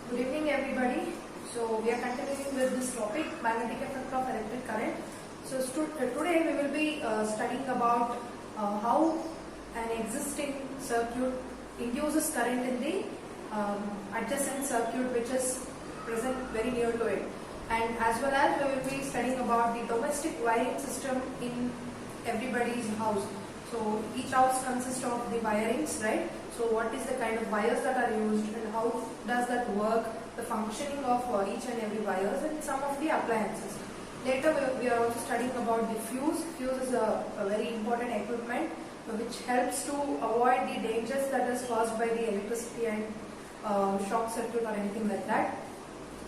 Good evening everybody. So we are continuing with this topic, magnetic effect of electric current. So today we will be studying about how an existing circuit induces current in the adjacent circuit which is present very near to it. And as well as we will be studying about the domestic wiring system in everybody's house. So each house consists of the wirings, right? So what is the kind of wires that are used and how does that work, the functioning of each and every wires and some of the appliances. Later we are also studying about the fuse. Fuse is a very important equipment which helps to avoid the dangers that is caused by the electricity and shock circuit or anything like that.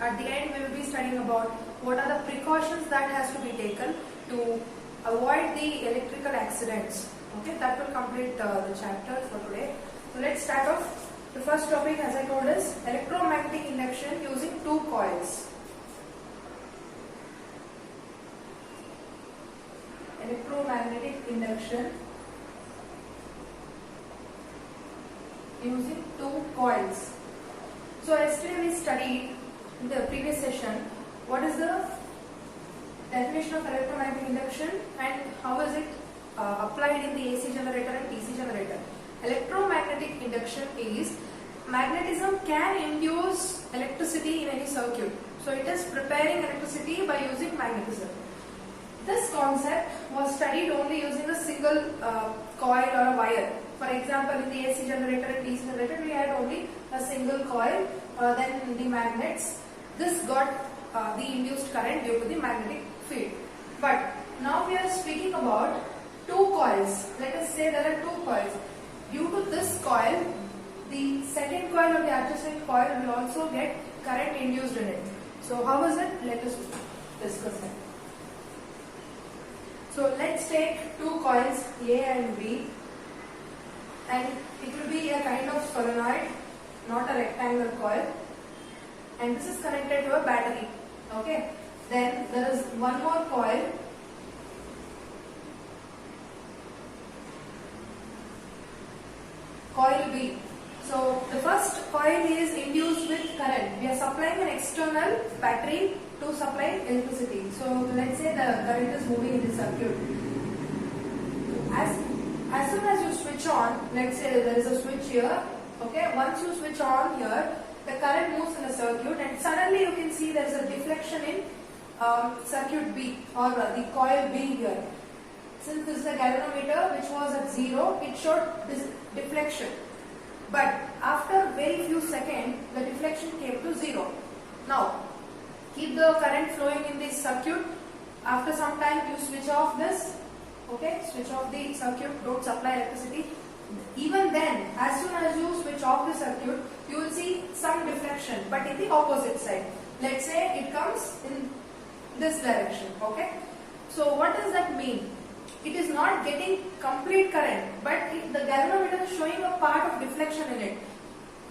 At the end we will be studying about what are the precautions that has to be taken to avoid the electrical accidents. Okay, that will complete the chapter for today. So let's start off. The first topic, as I told, is electromagnetic induction using two coils. Electromagnetic induction using two coils. So yesterday we studied in the previous session what is the definition of electromagnetic induction and how is it applied in the AC generator and DC generator. Electromagnetic induction is magnetism can induce electricity in any circuit. So it is preparing electricity by using magnetism. This concept was studied only using a single coil or a wire. For example, in the AC generator and DC generator we had only a single coil, then the magnets. This got the induced current due to the magnetic field. But now we are speaking about two coils. Let us say there are two coils. Due to this coil, the second coil or the adjacent coil will also get current induced in it. So how is it? Let us discuss it. So let's take two coils A and B, and it will be a kind of solenoid, not a rectangular coil, and this is connected to a battery. Okay. Then there is one more coil. Coil B. So the first coil is induced with current. We are supplying an external battery to supply electricity. So let's say the current is moving in the circuit. As soon as you switch on, let's say there is a switch here. Okay, once you switch on here, the current moves in the circuit and suddenly you can see there is a deflection in circuit B or the coil B here. Since this is a galvanometer which was at 0, it showed this deflection. But after very few seconds, the deflection came to 0. Now, keep the current flowing in this circuit. After some time, you switch off this. Okay, switch off the circuit, don't supply electricity. Even then, as soon as you switch off the circuit, you will see some deflection, but in the opposite side. Let's say it comes in this direction. Okay, so what does that mean? It is not getting complete current, but the galvanometer is showing a part of deflection in it.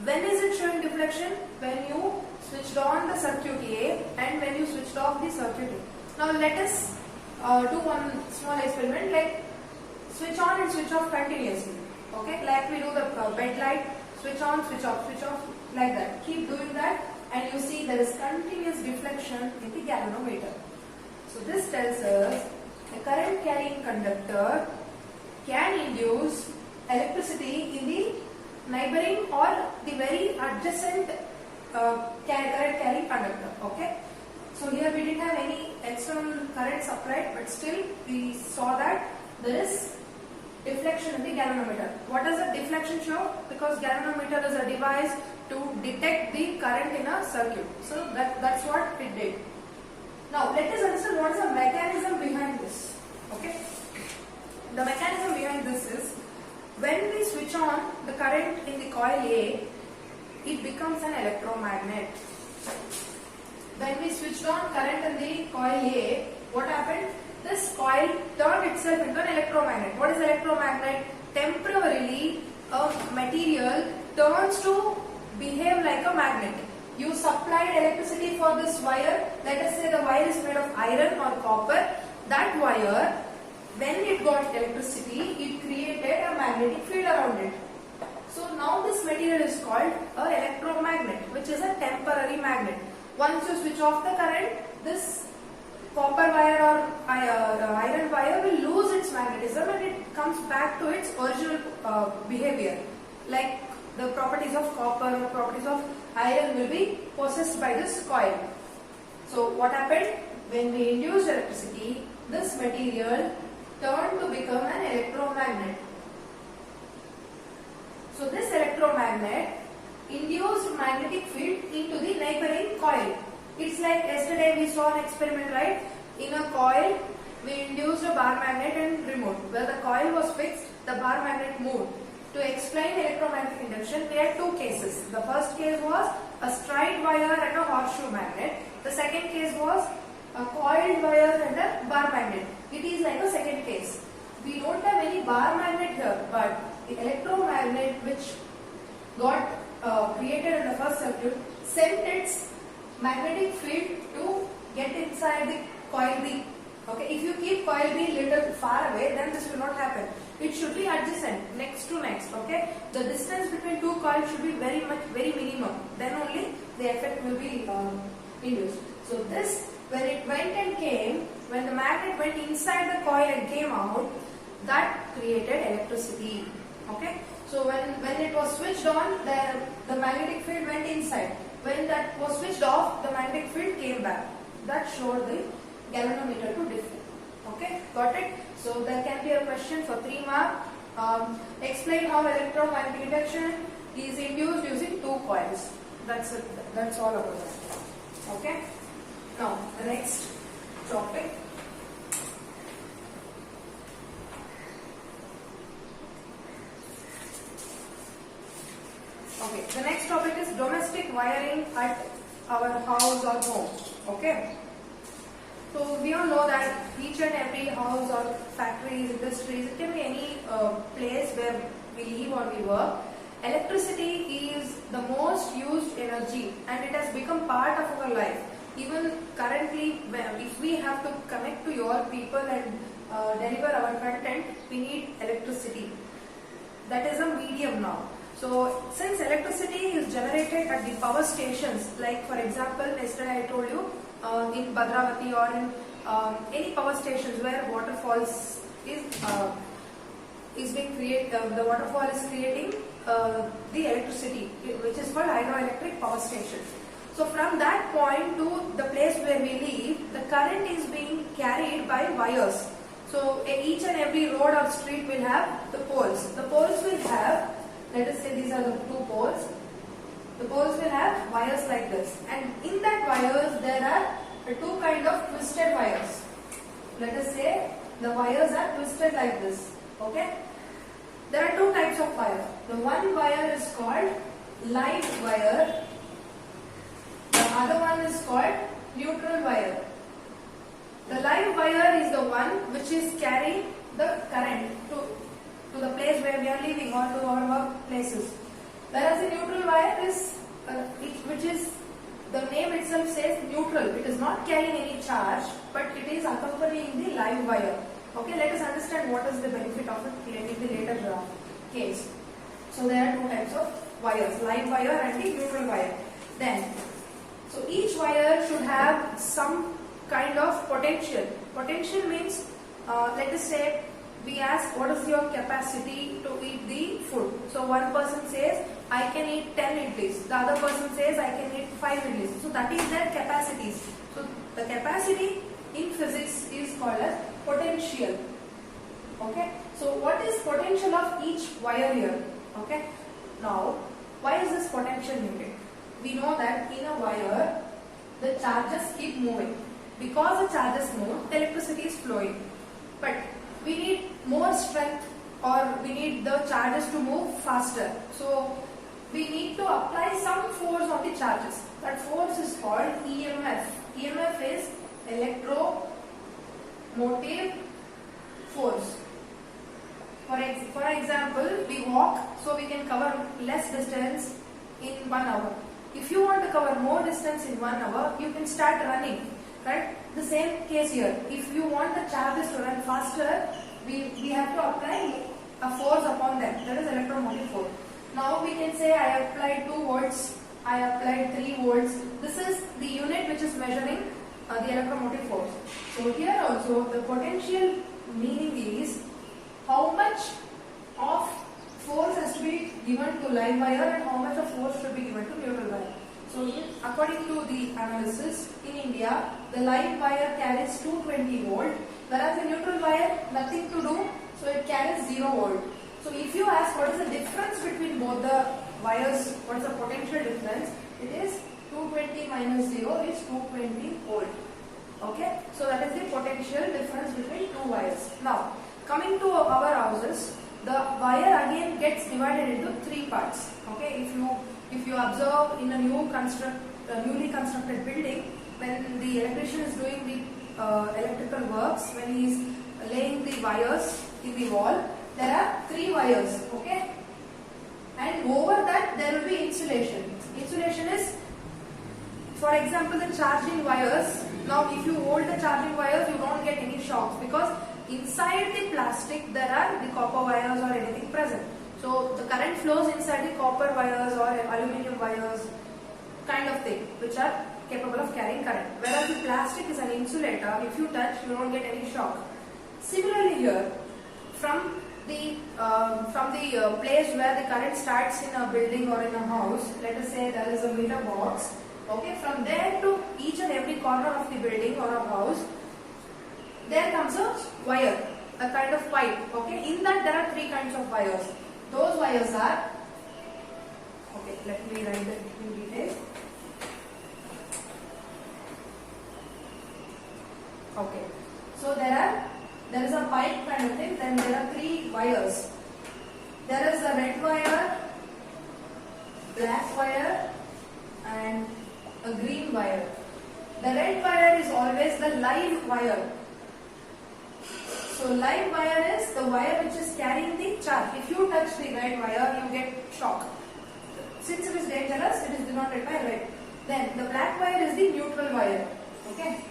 When is it showing deflection? When you switched on the circuit A and when you switched off the circuit A. Now let us do one small experiment, like switch on and switch off continuously. Okay, like we do the bed light, switch on, switch off, like that. Keep doing that and you see there is continuous deflection in the galvanometer. So this tells us a current carrying conductor can induce electricity in the neighboring or the very adjacent current carrying conductor. Okay. So here we didn't have any external current supplied, but still we saw that there is deflection in the galvanometer. What does the deflection show? Because galvanometer is a device to detect the current in a circuit. So that's what it did. Now let us understand what is the mechanism behind this. Okay. The mechanism behind this is when we switch on the current in the coil A, it becomes an electromagnet. When we switched on current in the coil A, what happened? This coil turned itself into an electromagnet. What is electromagnet? Temporarily a material turns to behave like a magnet. You supplied electricity for this wire. Let us say the wire is made of iron or copper. That wire, when it got electricity, it created a magnetic field around it. So now this material is called a electromagnet, which is a temporary magnet. Once you switch off the current, this copper wire or iron wire will lose its magnetism and it comes back to its original behavior. Like the properties of copper or properties of iron will be possessed by this coil. So what happened? When we induced electricity, this material turned to become an electromagnet. So this electromagnet induced magnetic field into the neighboring coil. It's like yesterday we saw an experiment, right? In a coil, we induced a bar magnet and removed. Where the coil was fixed, the bar magnet moved. To explain electromagnetic induction, we had two cases. The first case was a straight wire and a horseshoe magnet. The second case was a coiled wire and a bar magnet. It is like a second case. We don't have any bar magnet here, but the electromagnet which got created in the first circuit sent its magnetic field to get inside the coil B. Okay, if you keep coil B little far away, then this will not happen. It should be adjacent, next to next. Okay, the distance between two coils should be very minimum. Then only the effect will be induced. So this, when it went and came, when the magnet went inside the coil and came out, that created electricity. Okay, so when it was switched on, the magnetic field went inside. When that was switched off, the magnetic field came back. That showed the galvanometer to differ. Okay, got it? So there can be a question for 3 marks. Explain how electromagnetic induction is induced using two coils. That's it. That's all about that. Okay. Now the next topic. Okay. The next topic is domestic wiring at our house or home. Okay. So we all know that each and every house or factories, industries, it can be any place where we live or we work. Electricity is the most used energy and it has become part of our life. Even currently, if we have to connect to your people and deliver our content, we need electricity. That is a medium now. So since electricity is generated at the power stations, like for example, yesterday I told you, in Bhadravati or in any power stations where waterfalls is being created, the waterfall is creating the electricity, which is called hydroelectric power station. So from that point to the place where we live, the current is being carried by wires. So each and every road or street will have the poles. The poles will have, let us say these are the two poles. The poles will have wires like this, and in that wires there are two kind of twisted wires. Let us say the wires are twisted like this. Okay, there are two types of wire. The one wire is called live wire. The other one is called neutral wire. The live wire is the one which is carrying the current to the place where we are living or to our work places. Whereas the neutral wire is, which is, the name itself says neutral. It is not carrying any charge, but it is accompanying the live wire. Okay, let us understand what is the benefit of it in the later case. So there are two types of wires, live wire and the neutral wire. Then, so each wire should have some kind of potential. Potential means, let us say, we ask what is your capacity to eat the food. So one person says I can eat 10 idlis. The other person says I can eat 5 idlis. So that is their capacities. So the capacity in physics is called as potential. Okay. So what is potential of each wire here? Okay. Now, why is this potential needed? We know that in a wire the charges keep moving. Because the charges move, the electricity is flowing. But we need more strength, or we need the charges to move faster. So we need to apply some force on the charges. That force is called EMF. EMF is electromotive force. For example, we walk, so we can cover less distance in 1 hour. If you want to cover more distance in 1 hour, you can start running. Right? The same case here. If you want the charges to run faster, we have to apply a force upon them. That is electromotive force. Now we can say I applied 2 volts I applied 3 volts. This is the unit which is measuring the electromotive force. So here also the potential meaning is how much of force has to be given to live wire and how much of force should be given to neutral wire. So according to the analysis in India, the live wire carries 220 volt, whereas the neutral wire nothing to do, so it carries 0 volt. So if you ask what is the difference between both the wires, what is the potential difference, it is 220 minus 0 is 220 volt. Okay, so that is the potential difference between two wires. Now coming to our houses, the wire again gets divided into 3 parts. Okay, if you observe in a newly constructed building, when the electrician is doing the electrical works, when he is laying the wires in the wall, there are 3 wires. Okay, and over that there will be insulation. Insulation is, for example, the charging wires. Now if you hold the charging wires, you don't get any shocks because inside the plastic there are the copper wires or anything present. So the current flows inside the copper wires or aluminium wires kind of thing, which are capable of carrying current. Whereas the plastic is an insulator, if you touch you don't get any shock. Similarly here, from the place where the current starts in a building or in a house, let us say there is a meter box. Okay, from there to each and every corner of the building or a house, there comes a wire, a kind of pipe. Okay, in that there are 3 kinds of wires. Those wires are, okay, let me write it in detail. Okay, so there is a pipe kind of thing, then there are 3 wires. There is a red wire, black wire and a green wire. The red wire is always the live wire. So live wire is the wire which is carrying the charge. If you touch the red wire, you get shock. Since it is dangerous, it is denoted by red. Then the black wire is the neutral wire. Okay.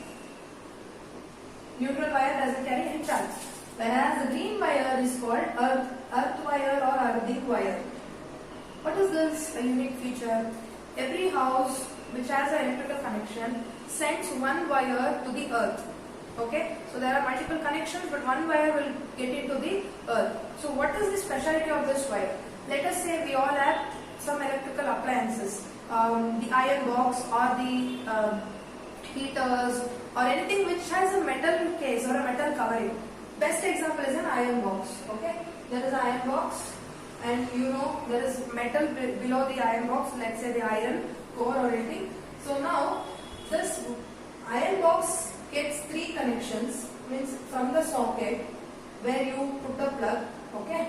Neutral wire doesn't carry any charge. Whereas the green wire is called earth wire or earthing wire. What is this? A unique feature. Every house which has an electrical connection sends one wire to the earth. Okay, so there are multiple connections, but one wire will get into the earth. So what is the specialty of this wire? Let us say we all have some electrical appliances, the iron box or the heaters or anything which has a metal case or a metal covering. Best example is an iron box. Okay, there is an iron box and you know there is metal below the iron box, let's say the iron core or anything. So now this iron box gets 3 connections, means from the socket where you put the plug. Okay,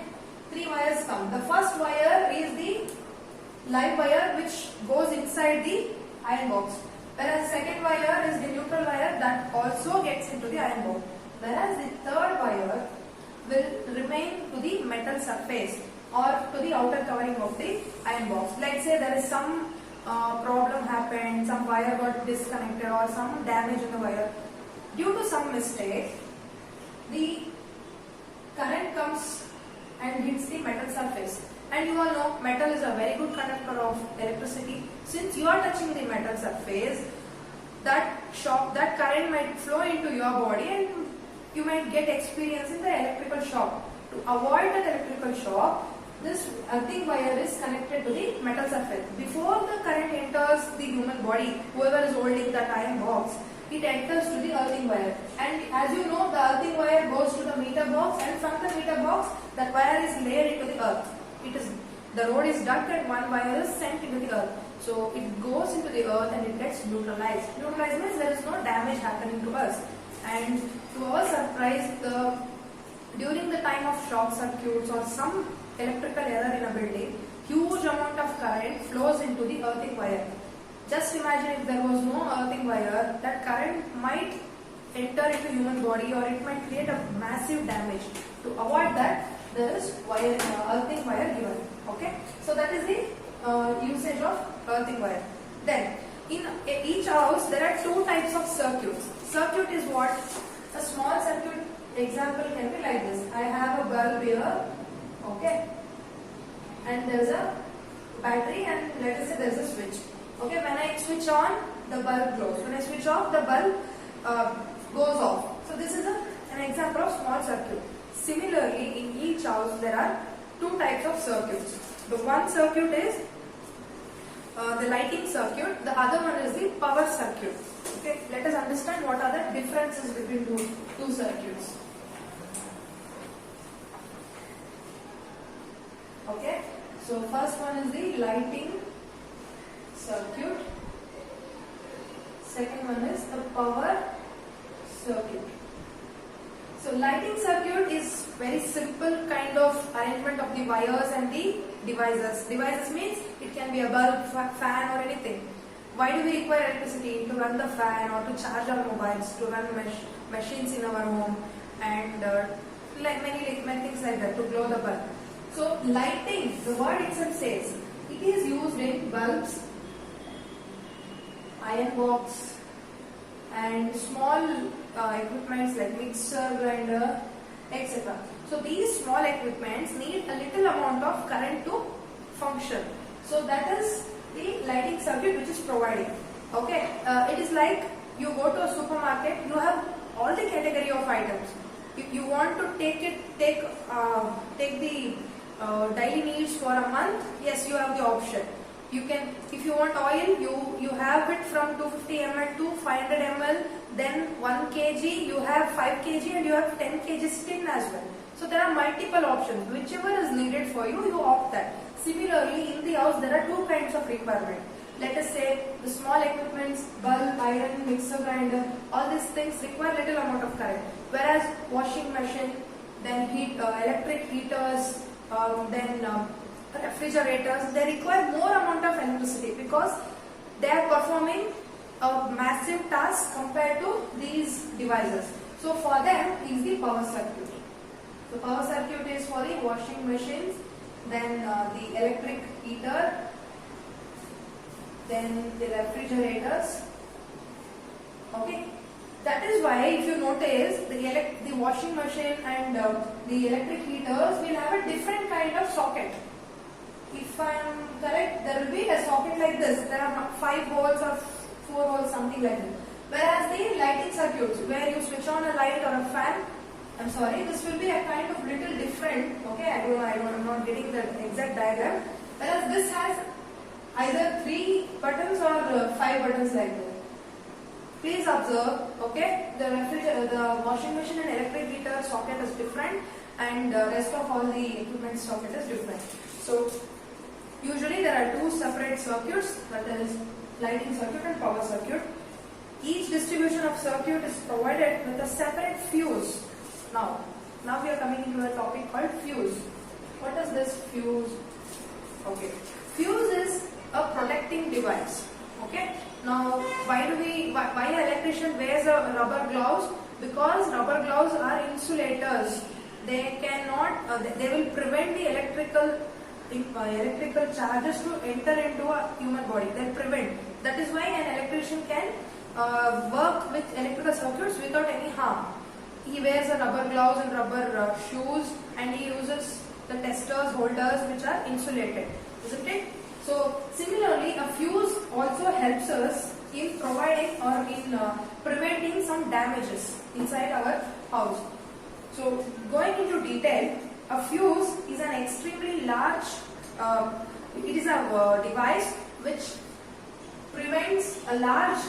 3 wires come. The first wire is the live wire which goes inside the iron box, whereas second wire is the neutral wire that also gets into the iron box, whereas the third wire will remain to the metal surface or to the outer covering of the iron box. Let's say there is some problem happened, some wire got disconnected or some damage in the wire. Due to some mistake, the current comes and hits the metal surface. And you all know metal is a very good conductor of electricity. Since you are touching the metal surface, that current might flow into your body and you might get experience in the electrical shock. To avoid that electrical shock, this earthing wire is connected to the metal surface. Before the current enters the human body, whoever is holding that iron box, it enters to the earthing wire. And as you know, the earthing wire goes to the meter box, and from the meter box, that wire is laid into the earth. The road is dug and one wire is sent into the earth. So it goes into the earth and it gets neutralized. Neutralized means there is no damage happening to us. And to our surprise, during the time of shock circuits or some electrical error in a building, huge amount of current flows into the earthing wire. Just imagine if there was no earthing wire, that current might enter into human body or it might create a massive damage. To avoid that, there is earthing wire given. Okay, so that is the usage of earthing wire. Then in each house there are 2 types of circuits. Circuit is what? A small circuit example can be like this. I have a bulb here, okay, and there is a battery and let us say there is a switch. switch on, the bulb glows. When I switch off, the bulb goes off. So this is an example of small circuit. Similarly, in each house there are two types of circuits. The one circuit is the lighting circuit, the other one is the power circuit. Okay, let us understand what are the differences between two circuits. Okay, so first one is the lighting circuit, second one is the power circuit. So lighting circuit is very simple kind of arrangement of the wires and the devices. Devices means it can be a bulb, fan or anything. Why do we require electricity? To run the fan or to charge our mobiles, to run machines in our home, and like many things like that, to glow the bulb. So lighting, the word itself says, it is used in bulbs, iron box, and small equipments like mixer, grinder, etc. So these small equipments need a little amount of current to function. So that is the lighting circuit which is providing. Okay, it is like you go to a supermarket, you have all the category of items. If you want to take the daily needs for a month, yes, you have the option. You can, if you want oil, you have it from 250 ml to 500 ml, then 1 kg, you have 5 kg and you have 10 kg tin as well. So there are multiple options. Whichever is needed for you, you opt that. Similarly, in the house, there are two kinds of requirement. Let us say the small equipments, bulb, iron, mixer, grinder, all these things require little amount of current. Whereas washing machine, then electric heaters, then refrigerators, they require more amount of electricity because they are performing a massive task compared to these devices. So for them is the power circuit. The power circuit is for the washing machines, then the electric heater, then the refrigerators. Okay, that is why if you notice the washing machine and the electric heaters will have a different kind of socket. If I am correct, there will be a socket like this. There are 5 holes or 4 holes, something like that. Whereas the lighting circuits, where you switch on a light or a fan, I'm sorry, this will be a kind of little different. Okay, I'm not getting the exact diagram. Whereas this has either 3 buttons or 5 buttons like that. Please observe. Okay, the washing machine and electric heater socket is different, and the rest of all the equipment socket is different. So usually there are 2 separate circuits, that is lighting circuit and power circuit. Each distribution of circuit is provided with a separate fuse. Now we are coming into a topic called fuse. What is this fuse? Okay, fuse is a protecting device. Okay, now why an electrician wears a rubber gloves? Because rubber gloves are insulators. They cannot, they will prevent the electrical charges to enter into a human body. They prevent. That is why an electrician can work with electrical circuits without any harm. He wears a rubber gloves and rubber shoes, and he uses the testers, holders which are insulated, isn't it? So similarly, a fuse also helps us in providing or in preventing some damages inside our house. So going into detail, a fuse is an extremely large, it is a device which prevents a large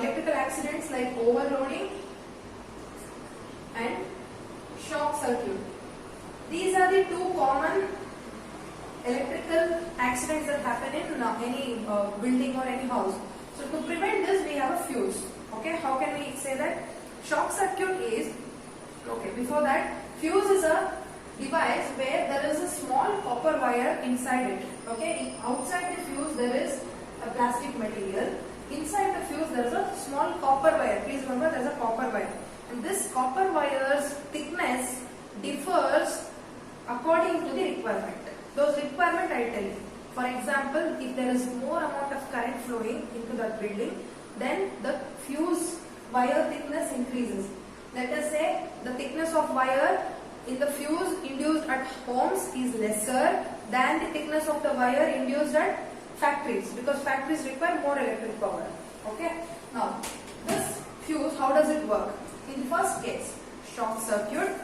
electrical accidents like overloading and shock circuit. These are the 2 common electrical accidents that happen in any building or any house. So to prevent this, we have a fuse. Okay, how can we say that? Shock circuit is, okay, before that, fuse is a device where there is a small copper wire inside it. Okay, outside the fuse there is a plastic material. Inside the fuse there is a small copper wire. Please remember, there is a copper wire. And this copper wire's thickness differs according to the requirement. Those requirements I tell you. For example, if there is more amount of current flowing into that building, then the fuse wire thickness increases. Let us say the thickness of wire in the fuse induced at homes is lesser than the thickness of the wire induced at factories, because factories require more electric power. Okay. Now, this fuse, how does it work? In the first case, short circuit.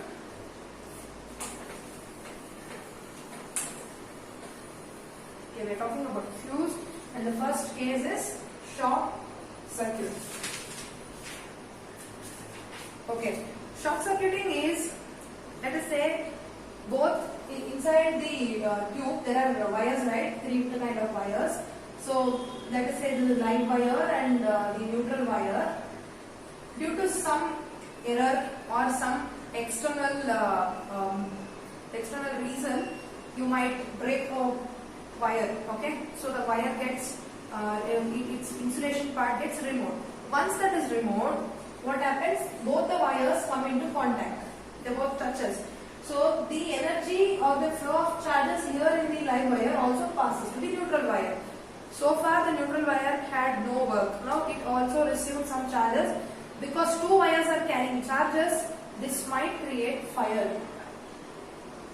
Okay, we are talking about fuse, and the first case is short circuit. Okay, short circuiting is, let us say, both inside the tube there are wires, right? Three kind of wires. So let us say the light wire and the neutral wire. Due to some error or some external reason, you might break a wire. Okay, so the wire gets its insulation part gets removed. Once that is removed, what happens? Both the wires come into contact. They both touches. So the energy or the flow of charges here in the live wire also passes to the neutral wire. So far the neutral wire had no work. Now it also received some charges. Because two wires are carrying charges, this might create fire.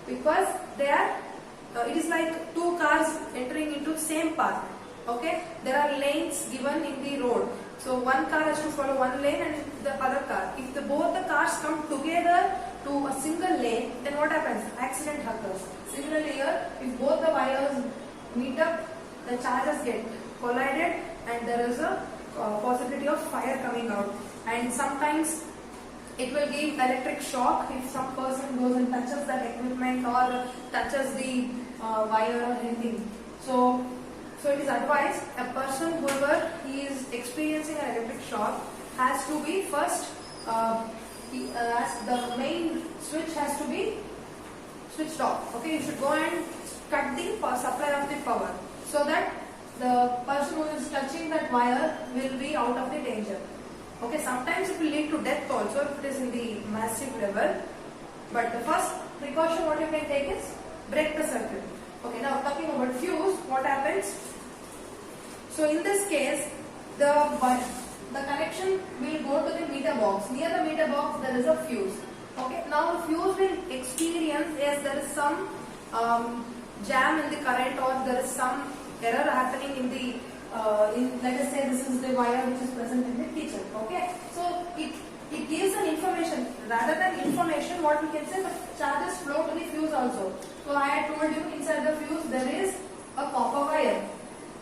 Because they are, it is like two cars entering into same path. Okay, there are lanes given in the road. So one car has to follow one lane and the other car. If both the cars come together to a single lane, then what happens? Accident occurs. Similarly here, if both the wires meet up, the charges get collided and there is a possibility of fire coming out. And sometimes it will give electric shock if some person goes and touches that equipment or touches the wire or anything. So it is advised a person whoever he is experiencing an electric shock has to be first, the main switch has to be switched off. Okay, you should go and cut the supply of the power so that the person who is touching that wire will be out of the danger. Okay, sometimes it will lead to death also if it is in the massive level. But the first precaution what you can take is break the circuit. Okay, now talking about fuse, what happens? So in this case, the connection will go to the meter box. Near the meter box there is a fuse. Okay, now the fuse will experience, yes, there is some jam in the current or there is some error happening in the let us say this is the wire which is present in the kitchen. Okay, so it gives an information. Rather than information, what we can say, the charges flow to the fuse also. So I had told you inside the fuse there is a copper wire.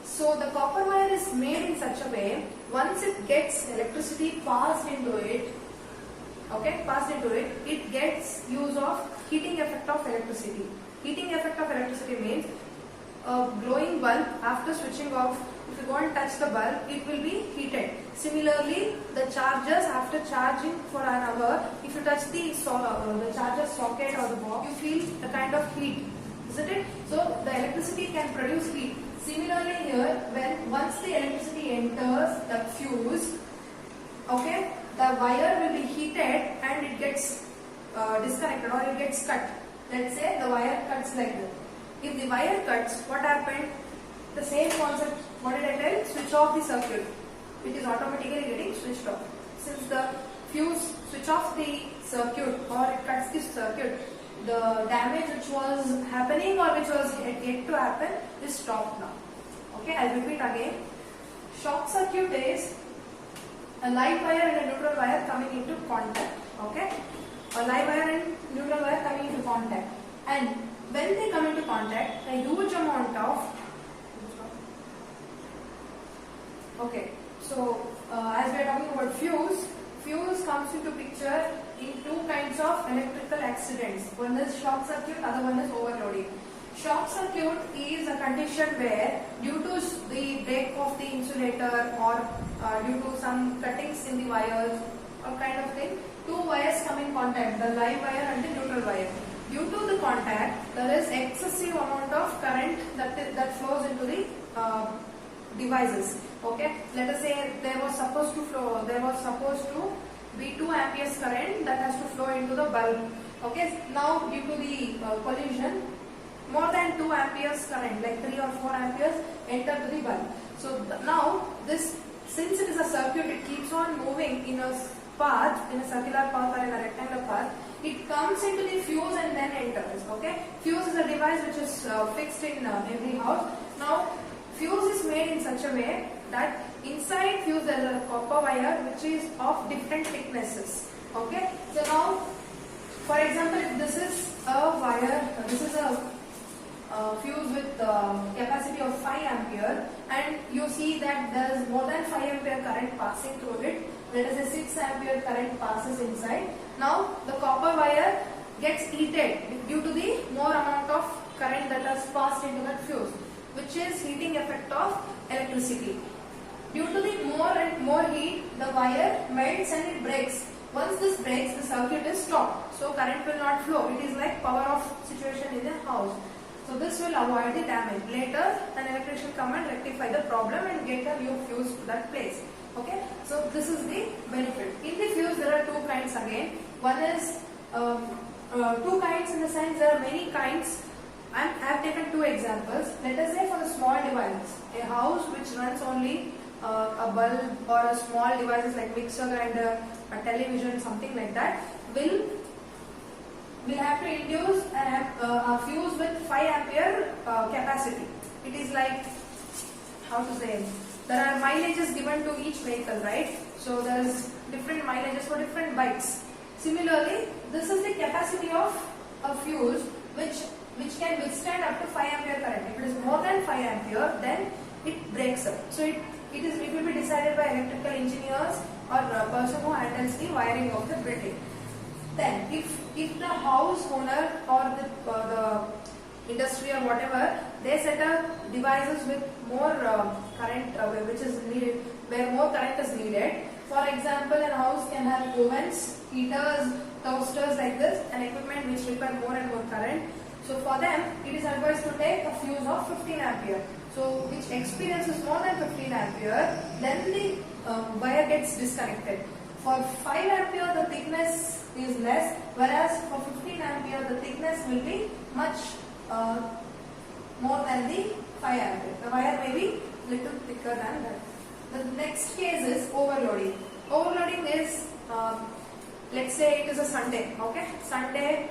So the copper wire is made in such a way, once it gets electricity passed into it, okay, it gets use of heating effect of electricity. Heating effect of electricity means a glowing bulb after switching off, if you go and touch the bulb, it will be heated. Similarly, the chargers after charging for an hour, if you touch the charger socket or the box, you feel a kind of heat, isn't it? So the electricity can produce heat. Similarly here, once the electricity enters the fuse, okay, the wire will be heated and it gets disconnected or it gets cut. Let's say the wire cuts like this. If the wire cuts, what happened? The same concept, what did I tell? Switch off the circuit. It is automatically getting switched off. Since the fuse switch off the circuit or it cuts the circuit, the damage which was happening or which was yet to happen is stopped now. Okay, I'll repeat again. Short circuit is a live wire and a neutral wire coming into contact. Okay, a live wire and neutral wire coming into contact, and when they come into contact, a huge amount of so as we are talking about fuse comes into picture in two kinds of electrical accidents. One is short circuit, other one is overloading. Short circuit is a condition where due to the break of the insulator or due to some cuttings in the wires or kind of thing, two wires come in contact, the live wire and the neutral wire. Due to the contact, there is excessive amount of current that flows into the devices. Okay, let us say there was supposed to be 2 amperes current that has to flow into the bulb. Okay, now due to the collision, more than 2 amperes current, like 3 or 4 amperes, enter to the bulb. So now this, since it is a circuit, it keeps on moving in a path, in a circular path or in a rectangular path. It comes into the fuse and then enters. Okay, fuse is a device which is fixed in every house. Now fuse is made in such a way that inside fuse there is a copper wire which is of different thicknesses. Okay, so now for example, if this is a wire, this is a fuse with capacity of 5 ampere, and you see that there is more than 5 ampere current passing through it. There is a 6 ampere current passes inside. Now the copper wire gets heated due to the more amount of current that has passed into that fuse, which is heating effect of electricity. Due to the more and more heat, the wire melts and it breaks. Once this breaks, the circuit is stopped. So current will not flow. It is like power off situation in the house. So this will avoid the damage. Later, an electrician come and rectify the problem and get a new fuse to that place. Okay. So this is the benefit. In the fuse, there are two kinds again. One is two kinds in the sense there are many kinds. I have taken two examples. Let us say for the small devices, a house which runs only a bulb or a small devices like mixer grinder, a television, something like that, will have to induce a fuse with 5 ampere capacity. It is like, how to say, there are mileages given to each vehicle, right? So there is different mileages for different bikes. Similarly, this is the capacity of a fuse which can withstand up to 5 ampere current. If it is more than 5 ampere, then it breaks up. So it will be decided by electrical engineers or a person who handles the wiring of the building. Then, if the house owner or the industry or whatever, they set up devices with more current which is needed, where more current is needed. For example, a house can have ovens, heaters, toasters like this, and equipment which require more and more current. So for them, it is advised to take a fuse of 15 ampere. So which experiences more than 15 ampere, then the wire gets disconnected. For 5 ampere, the thickness is less, whereas for 15 ampere, the thickness will be much more than the 5 ampere. The wire may be little thicker than that. The next case is overloading. Overloading is, let's say it is a Sunday, okay? Sunday,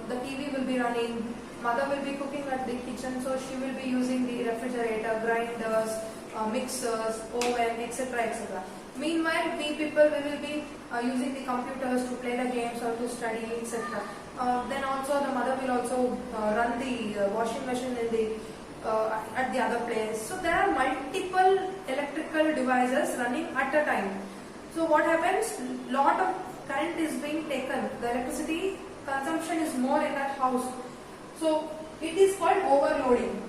the TV will be running, mother will be cooking at the kitchen, so she will be using the refrigerator, grinders, mixers, oven, etc. etc. Meanwhile, we people will be using the computers to play the games or to study, etc. Then also the mother will also run the washing machine in the at the other place. So there are multiple electrical devices running at a time. So what happens? Lot of current is being taken. The electricity consumption is more in that house. So it is called overloading.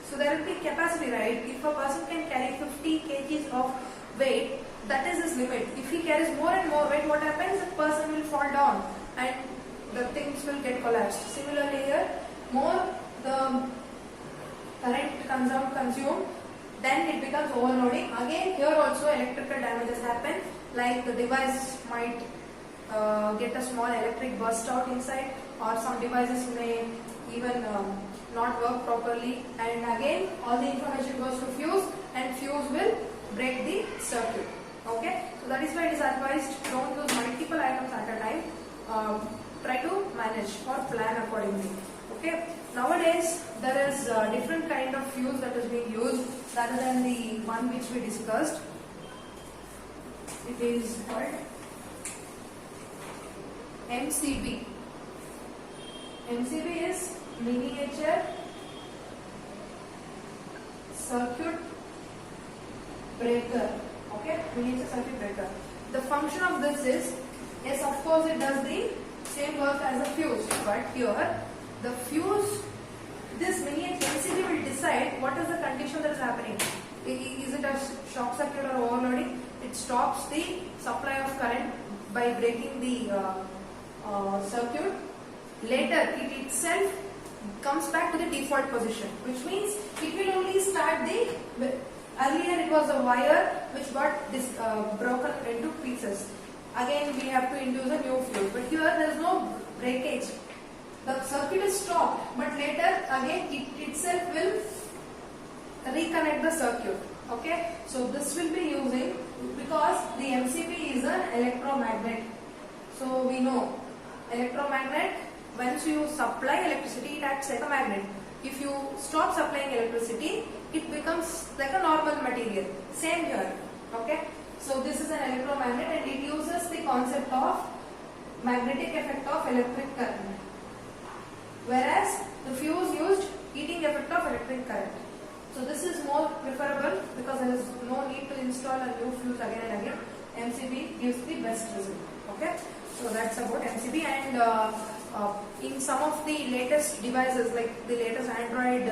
So there will be capacity, right? If a person can carry 50 kgs of weight, that is his limit. If he carries more and more weight, what happens? The person will fall down and the things will get collapsed. Similarly here, more the current consumed, then it becomes overloading. Again, here also electrical damages happen, like the device might get a small electric burst out inside, or some devices may even not work properly, and again all the information goes to fuse, and fuse will break the circuit. Okay, so that is why it is advised, don't use multiple items at a time. Try to manage or plan accordingly. Okay, nowadays there is a different kind of fuse that is being used rather than the one which we discussed. It is called MCB. MCB is miniature circuit breaker. Okay, miniature circuit breaker. The function of this is, yes, of course it does the same work as a fuse, but here the fuse, this miniature MCB will decide what is the condition that is happening. Is it a shock circuit or overloading? It stops the supply of current by breaking the circuit. Later, it itself comes back to the default position, which means it will only start the, earlier it was a wire which got broken into pieces. Again, we have to induce a new fuse, but here there is no breakage. The circuit is stopped, but later again it itself will reconnect the circuit. Okay, so this will be using, because the MCB is an electromagnet. So we know electromagnet, once you supply electricity, it acts like a magnet. If you stop supplying electricity, it becomes like a normal material. Same here. Okay. So this is an electromagnet and it uses the concept of magnetic effect of electric current. Whereas the fuse used heating effect of electric current. So this is more preferable because there is no need to install a new fuse again and again. MCB gives the best result. Okay. So that's about MCB, and in some of the latest devices like the latest Android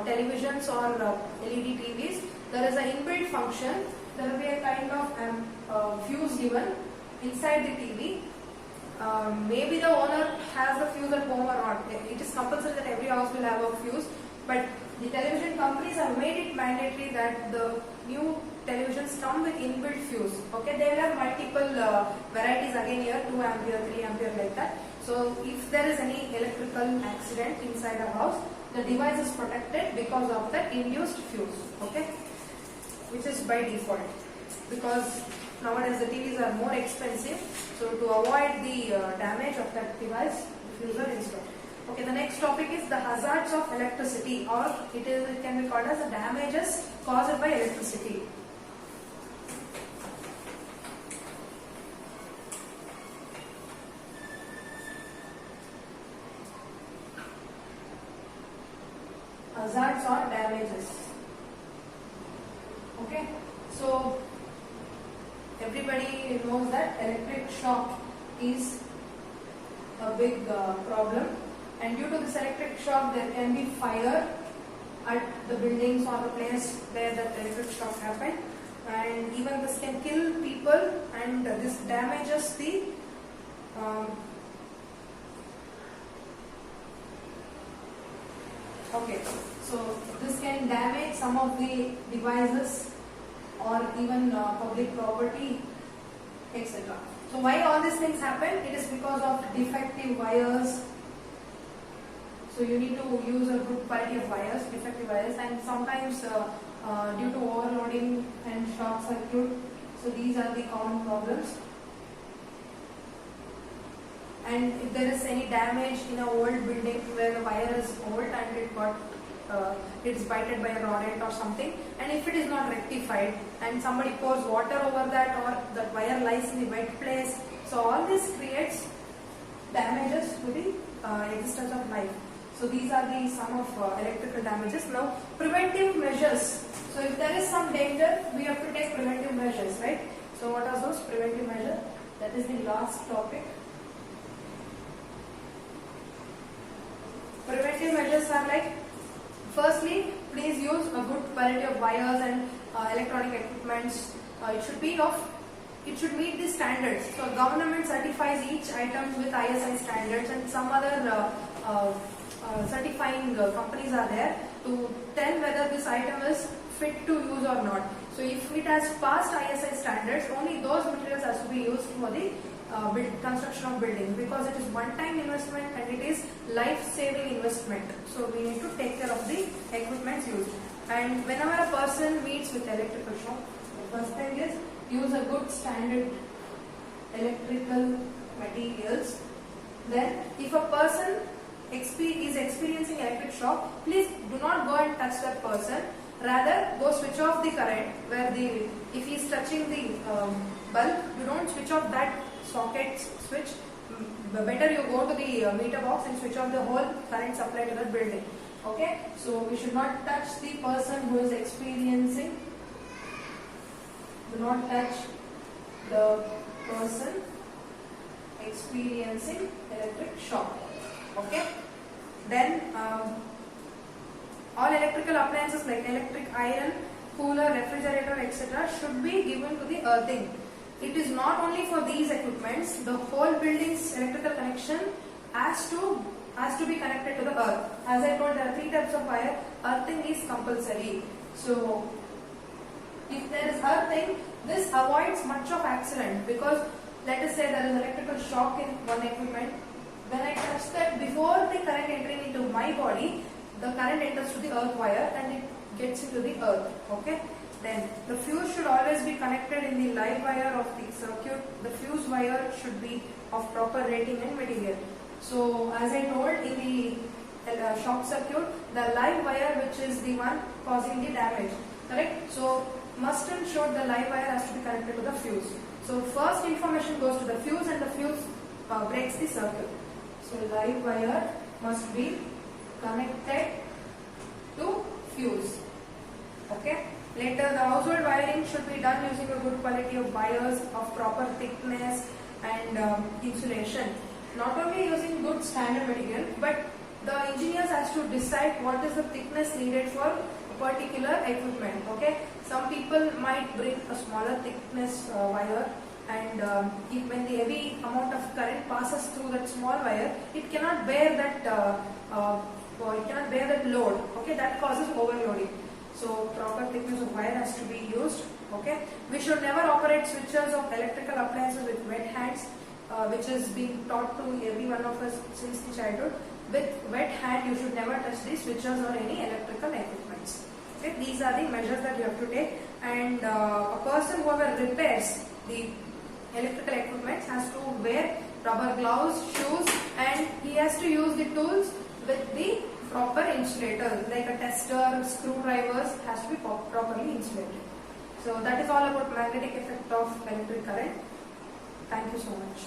televisions or LED TVs, there is an inbuilt function. There will be a kind of fuse given inside the TV. Maybe the owner has the fuse at home or not. It is compulsory that every house will have a fuse, but the television companies have made it mandatory that the new televisions come with inbuilt fuse. Okay, they will have multiple varieties again here, 2 ampere, 3 ampere like that. So if there is any electrical accident inside a house, the device is protected because of that induced fuse. Okay, which is by default, because nowadays the TVs are more expensive. So to avoid the damage of that device, the fuse are installed. Okay, the next topic is the hazards of electricity, or it can be called as the damages caused by electricity. Hazards or damages. Okay, so everybody knows that electric shock is a big problem, and due to this electric shock there can be fire at the buildings or the place where that electric shock happened, and even this can kill people, and this damages the okay, so this can damage some of the devices or even public property, etc. So why all these things happen? It is because of defective wires. So you need to use a good quality of wires, defective wires, and sometimes due to overloading and short circuit. So these are the common problems. And if there is any damage in an old building where the wire is old and it is bited by a rodent or something, and if it is not rectified and somebody pours water over that, or the wire lies in the wet place, so all this creates damages to the existence of life. So these are the some of electrical damages. Now preventive measures. So if there is some danger, we have to take preventive measures, right? So what are those preventive measures? That is the last topic. Preventive measures are like, firstly, please use a good quality of wires and electronic equipments. It should meet the standards. So government certifies each item with ISI standards, and some other certifying companies are there to tell whether this item is fit to use or not. So if it has passed ISI standards, only those materials has to be used for the construction of buildings, because it is one-time investment and it is life-saving investment. So we need to take care of the equipment used. And whenever a person meets with electrical shock, the first thing is use a good standard electrical materials. Then if a person is experiencing electric shock, please do not go and touch that person. Rather, go switch off the current. If he is touching the bulb, you don't switch off that socket switch. Better you go to the meter box and switch off the whole current supply to that building. Okay, so we should not touch the person who is experiencing. Do not touch the person experiencing electric shock. Okay, then all electrical appliances like electric iron, cooler, refrigerator, etc. should be given to the earthing. It is not only for these equipments, the whole building's electrical connection has to be connected to the earth. As I told, there are 3 types of wire. Earthing is compulsory. So if there is earthing, this avoids much of accident, because let us say there is electrical shock in one equipment. When I touch that, before the current entering into my body, the current enters to the earth wire and it gets into the earth. Okay. Then the fuse should always be connected in the live wire of the circuit. The fuse wire should be of proper rating and material. So as I told, in the short circuit, the live wire which is the one causing the damage. Correct? So must and should the live wire has to be connected to the fuse. So first information goes to the fuse and the fuse breaks the circuit. So live wire must be connected to fuse. Okay. Later the household wiring should be done using a good quality of wires of proper thickness and insulation. Not only using good standard material, but the engineers has to decide what is the thickness needed for a particular equipment. Okay. Some people might bring a smaller thickness wire, and when the heavy amount of current passes through that small wire, it cannot bear that load. Okay, that causes overloading. So proper thickness of wire has to be used. Okay, we should never operate switches of electrical appliances with wet hands, which is being taught to every one of us since the childhood. With wet hand, you should never touch the switches or any electrical equipments. Okay, these are the measures that you have to take, and a person whoever repairs the electrical equipment has to wear rubber gloves, shoes, and he has to use the tools with the proper insulator, like a tester, screwdrivers has to be properly insulated. So that is all about magnetic effect of electric current. Thank you so much.